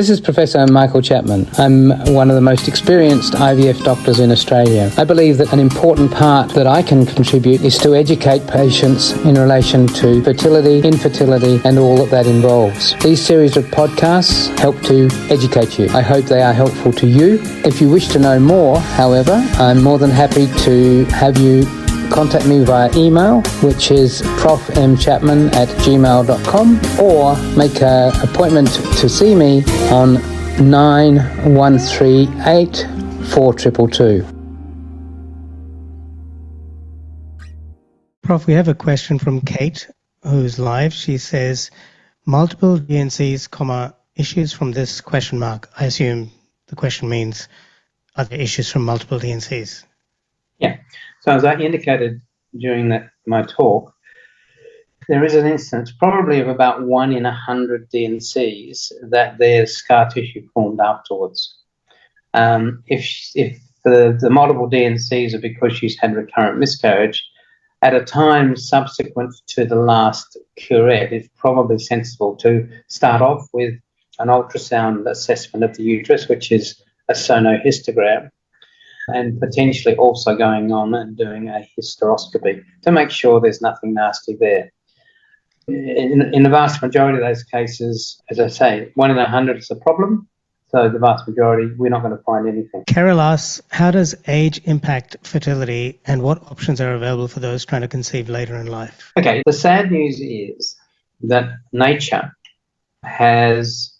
This is Professor Michael Chapman. I'm one of the most experienced IVF doctors in Australia. I believe that an important part that I can contribute is to educate patients in relation to fertility, infertility, and all that involves. These series of podcasts help to educate you. I hope they are helpful to you. If you wish to know more, however, I'm more than happy to have you contact me via email, which is profmchapman@gmail.com, or make an appointment to see me on 9138 4222. Prof, we have a question from Kate, who's live. She says, multiple DNCs, issues from this question mark. I assume the question means, are there issues from multiple DNCs? Yeah. So as I indicated during my talk, there is an instance probably of about 1 in 100 DNCs that there's scar tissue formed afterwards. If the multiple DNCs are because she's had recurrent miscarriage, at a time subsequent to the last curette, it's probably sensible to start off with an ultrasound assessment of the uterus, which is a sonohystogram, and potentially also going on and doing a hysteroscopy to make sure there's nothing nasty there. In the vast majority of those cases, as I say, 1 in 100 is a problem. So the vast majority, we're not going to find anything. Carol asks, how does age impact fertility and what options are available for those trying to conceive later in life? Okay, the sad news is that nature has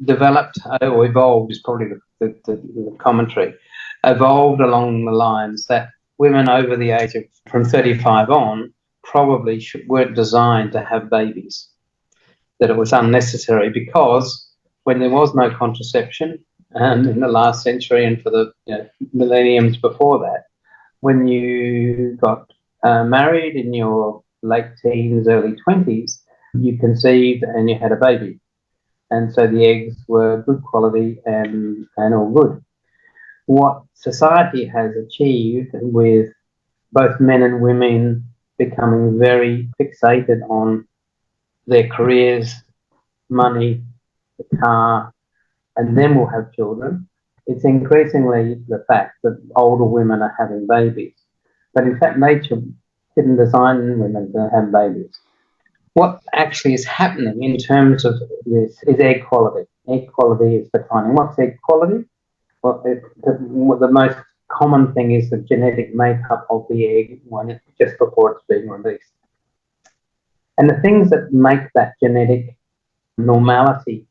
developed, or evolved is probably the commentary, evolved along the lines that women over the age of from 35 on probably weren't designed to have babies, that it was unnecessary because when there was no contraception, in the last century and for the millenniums before that, when you got married in your late teens, early 20s, you conceived and you had a baby. And so the eggs were good quality and all good. What society has achieved with both men and women becoming very fixated on their careers, money, the car, and then we'll have children, it's increasingly the fact that older women are having babies. But in fact, nature didn't design women to have babies. What actually is happening in terms of this is egg quality. Egg quality is declining. What's egg quality? Well, the most common thing is the genetic makeup of the egg just before it's being released. And the things that make that genetic normality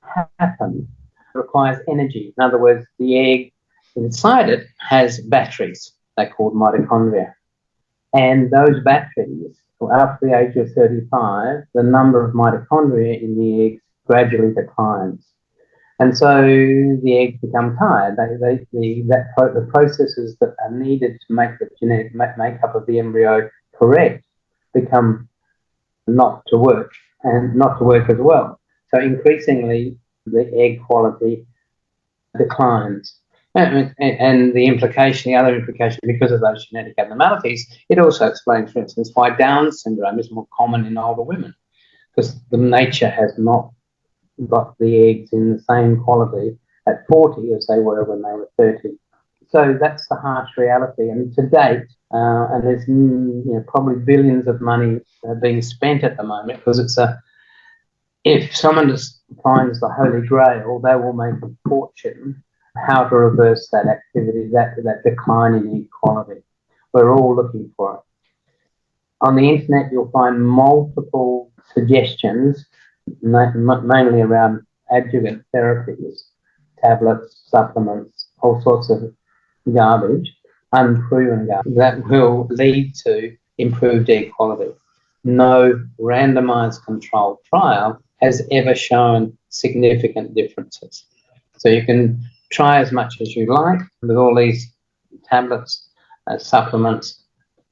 happen requires energy. In other words, the egg inside it has batteries. They're called mitochondria. And those batteries, after the age of 35, the number of mitochondria in the eggs gradually declines. And so the eggs become tired. The processes that are needed to make the genetic makeup of the embryo correct become not to work as well. So increasingly, the egg quality declines. And the other implication, because of those genetic abnormalities, it also explains, for instance, why Down syndrome is more common in older women, because the nature has not got the eggs in the same quality at 40 as they were when they were 30. So that's the harsh reality. And to date, and there's probably billions of money being spent at the moment, because if someone just finds the Holy Grail, they will make a fortune how to reverse that activity, that decline in egg quality. We're all looking for it. On the internet, you'll find multiple suggestions, mainly around adjuvant therapies, tablets, supplements, all sorts of garbage, unproven garbage, that will lead to improved egg quality. No randomized controlled trial has ever shown significant differences. So you can try as much as you like with all these tablets, supplements.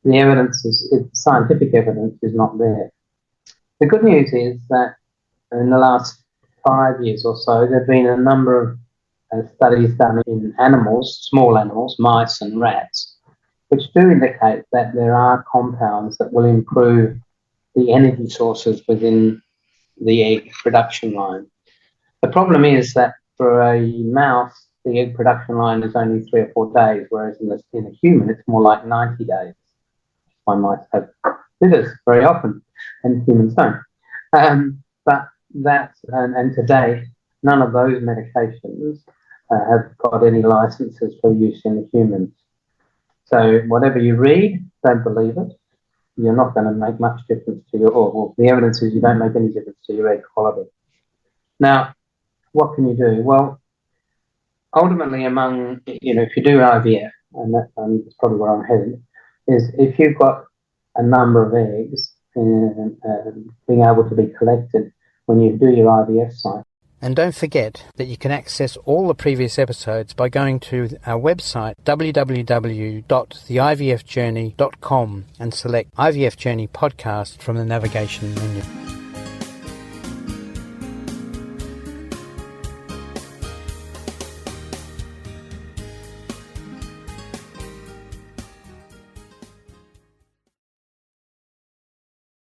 The scientific evidence is not there. The good news is that in the last 5 years or so, there have been a number of studies done in animals, small animals, mice and rats, which do indicate that there are compounds that will improve the energy sources within the egg production line. The problem is that for a mouse, the egg production line is only 3 or 4 days, whereas in a human, it's more like 90 days. My mice have litters very often, and humans don't. But and to date, none of those medications have got any licenses for use in the humans. So whatever you read, don't believe it. You're not going to make much difference to or the evidence is you don't make any difference to your egg quality. Now, what can you do? Well, ultimately, if you do IVF, and that's probably where I'm headed, is if you've got a number of eggs and being able to be collected when you do your IVF cycle. And don't forget that you can access all the previous episodes by going to our website www.theivfjourney.com and select IVF Journey podcast from the navigation menu.